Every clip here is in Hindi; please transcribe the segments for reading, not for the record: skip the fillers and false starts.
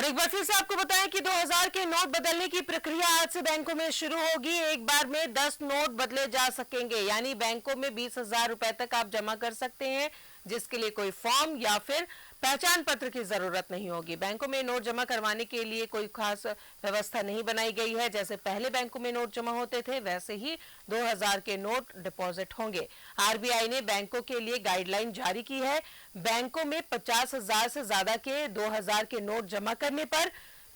एक बार फिर से आपको बताएं कि 2000 के नोट बदलने की प्रक्रिया आज से बैंकों में शुरू होगी। एक बार में 10 नोट बदले जा सकेंगे, यानी बैंकों में 20,000 रुपए तक आप जमा कर सकते हैं, जिसके लिए कोई फॉर्म या फिर पहचान पत्र की जरूरत नहीं होगी। बैंकों में नोट जमा करवाने के लिए कोई खास व्यवस्था नहीं बनाई गई है। जैसे पहले बैंकों में नोट जमा होते थे, वैसे ही 2000 के नोट डिपॉजिट होंगे। आरबीआई ने बैंकों के लिए गाइडलाइन जारी की है। बैंकों में 50,000 से ज्यादा के 2000 के नोट जमा करने पर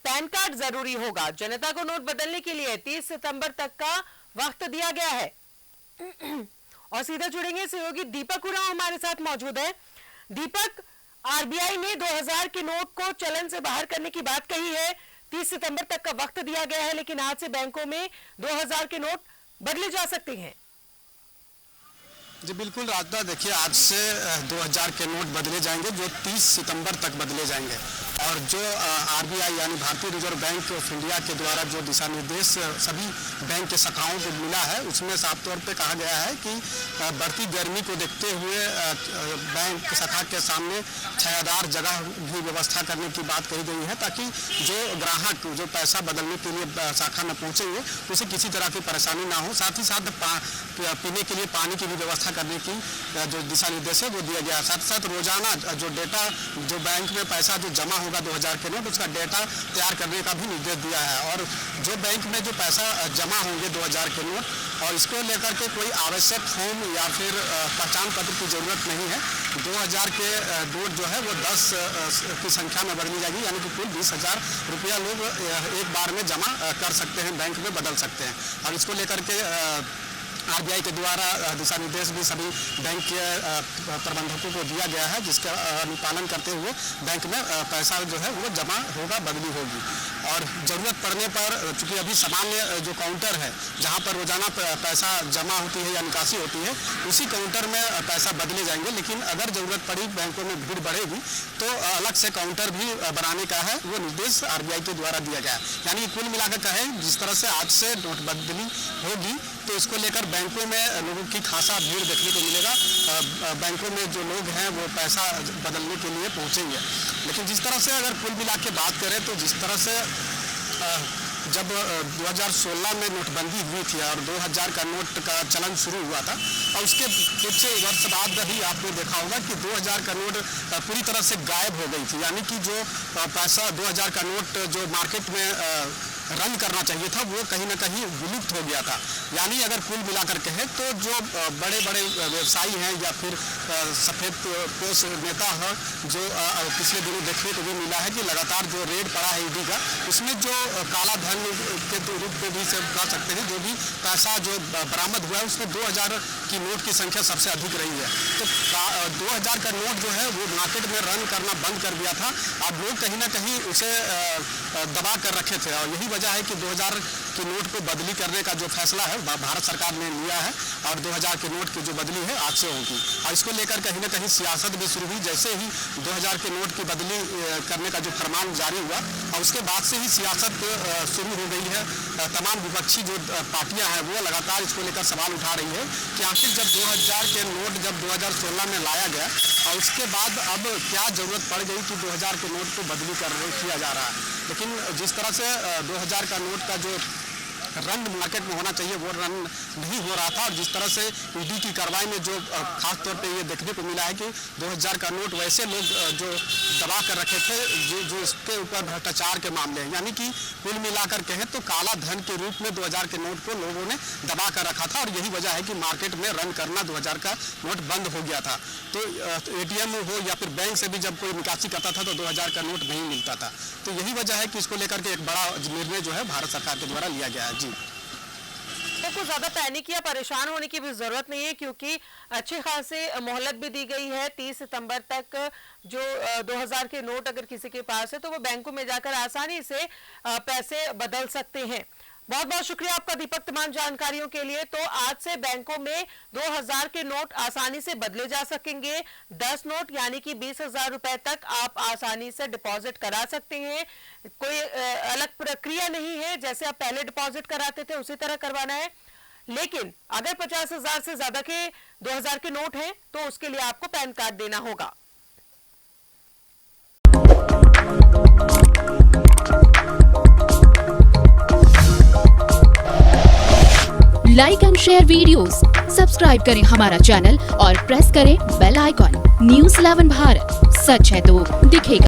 पैन कार्ड जरूरी होगा। जनता को नोट बदलने के लिए 30 सितंबर तक का वक्त दिया गया है। और सीधा जुड़ेंगे सहयोगी दीपक उरांव हमारे साथ मौजूद है। दीपक, आरबीआई ने 2000 के नोट को चलन से बाहर करने की बात कही है। 30 सितंबर तक का वक्त दिया गया है, लेकिन आज से बैंकों में 2000 के नोट बदले जा सकते हैं। जी बिल्कुल राजदा, देखिए आज से 2000 के नोट बदले जाएंगे, जो 30 सितंबर तक बदले जाएंगे। और जो आरबीआई यानी भारतीय रिजर्व बैंक ऑफ इंडिया के द्वारा जो दिशा निर्देश सभी बैंक के शाखाओं को मिला है, उसमें साफ तौर पे कहा गया है कि बढ़ती गर्मी को देखते हुए बैंक शाखा के सामने छायादार जगह भी व्यवस्था करने की बात कही गई है, ताकि जो ग्राहक जो पैसा बदलने के लिए शाखा में पहुंचेंगे उसे किसी तरह की परेशानी ना हो। साथ ही साथ पीने के लिए पानी की भी व्यवस्था करने की जो दिशा निर्देश है वो दिया गया है। साथ साथ रोजाना जो डेटा जो बैंक में पैसा जो जमा होगा 2000 के नोट, उसका डेटा तैयार करने का भी निर्देश दिया है। और जो बैंक में जो पैसा जमा होंगे 2000 के नोट, और इसको लेकर के कोई आवश्यक फॉर्म या फिर पहचान पत्र की जरूरत नहीं है। 2000 के नोट जो है वो 10 की संख्या में बदली जाएगी, यानी कि कुल 20,000 रुपया लोग एक बार में जमा कर सकते हैं, बैंक में बदल सकते हैं। और इसको लेकर के आरबीआई के द्वारा दिशा निर्देश भी सभी बैंक के प्रबंधकों को दिया गया है, जिसका अनुपालन करते हुए बैंक में पैसा जो है वो जमा होगा, बदली होगी। और ज़रूरत पड़ने पर, चूंकि अभी सामान्य जो काउंटर है जहां पर रोजाना पैसा जमा होती है या निकासी होती है, उसी काउंटर में पैसा बदले जाएंगे। लेकिन अगर ज़रूरत पड़ी, बैंकों में भीड़ बढ़ेगी, तो अलग से काउंटर भी बनाने का है, वो निर्देश आरबीआई के द्वारा दिया गया है। यानी कुल मिलाकर कहें, जिस तरह से आज से नोटबंदी होगी, तो इसको लेकर बैंकों में लोगों की खासा भीड़ देखने को मिलेगा। बैंकों में जो लोग हैं वो पैसा बदलने के लिए पहुंचेंगे। लेकिन जिस तरह से अगर कुल मिला के बात करें, तो जिस तरह से जब 2016 में नोटबंदी हुई थी और 2000 का नोट का चलन शुरू हुआ था, और उसके कुछ वर्ष बाद ही आपने देखा होगा कि 2000 का नोट पूरी तरह से गायब हो गई थी। यानी कि जो पैसा 2000 का नोट जो मार्केट में रन करना चाहिए था, वो कहीं ना कहीं विलुप्त हो गया था। यानी अगर कुल मिलाकर कहें, तो जो बड़े बड़े व्यवसायी हैं या फिर सफ़ेद पोष नेता हैं, जो पिछले दिनों देखने को भी मिला है कि लगातार जो रेड पड़ा है ईडी का, उसमें जो काला धन के रूप में भी से कह सकते हैं, जो भी पैसा जो बरामद हुआ है, उसमें 2000 की नोट की संख्या सबसे अधिक रही है। तो 2000 का नोट जो है वो मार्केट में रन करना बंद कर दिया था। अब लोग कहीं ना कहीं उसे दबा कर रखे थे, और यही वजह है कि 2000 के नोट को बदली करने का जो फैसला है भारत सरकार ने लिया है, और 2000 के नोट की जो बदली है आज से होगी। और इसको लेकर कहीं ना कहीं सियासत भी शुरू हुई। जैसे ही 2000 के नोट की बदली करने का जो फरमान जारी हुआ, और उसके बाद से ही सियासत शुरू हो गई है। तमाम विपक्षी जो पार्टियां हैं वो लगातार इसको लेकर सवाल उठा रही है कि आखिर जब 2000 के नोट जब 2016 में लाया गया, और उसके बाद अब क्या जरूरत पड़ गई कि 2000 के नोट को बदली किया जा रहा है। लेकिन जिस तरह से 2000 का नोट का जो रन मार्केट में होना चाहिए वो रन नहीं हो रहा था, और जिस तरह से ईडी की कार्रवाई में जो खास तौर पे ये देखने को मिला है कि 2000 का नोट वैसे लोग जो दबा कर रखे थे जो इसके ऊपर भ्रष्टाचार के मामले हैं, यानी कि कुल मिलाकर कहें तो काला धन के रूप में 2000 के नोट को लोगों ने दबा कर रखा था। और यही वजह है कि मार्केट में रन करना 2000 का नोट बंद हो गया था। तो एटीएम हो या फिर बैंक से भी जब कोई निकासी करता था तो 2000 का नोट नहीं मिलता था। तो यही वजह है कि इसको लेकर के एक बड़ा निर्णय जो है भारत सरकार के द्वारा लिया गया है। जी, को ज्यादा पैनिक या परेशान होने की भी जरूरत नहीं है, क्योंकि अच्छे खासे मोहलत भी दी गई है। 30 सितंबर तक जो 2000 के नोट अगर किसी के पास है तो वो बैंकों में जाकर आसानी से पैसे बदल सकते हैं। बहुत बहुत शुक्रिया आपका दीपक, तमाम जानकारियों के लिए। तो आज से बैंकों में 2000 के नोट आसानी से बदले जा सकेंगे। 10 नोट यानी कि 20,000 रुपए तक आप आसानी से डिपॉजिट करा सकते हैं। कोई अलग प्रक्रिया नहीं है, जैसे आप पहले डिपॉजिट कराते थे उसी तरह करवाना है। लेकिन अगर 50,000 से ज्यादा के 2000 के नोट हैं तो उसके लिए आपको पैन कार्ड देना होगा। Like and share videos, subscribe करें हमारा चैनल और प्रेस करें बेल आइकॉन। News 11 भारत, सच है तो दिखेगा।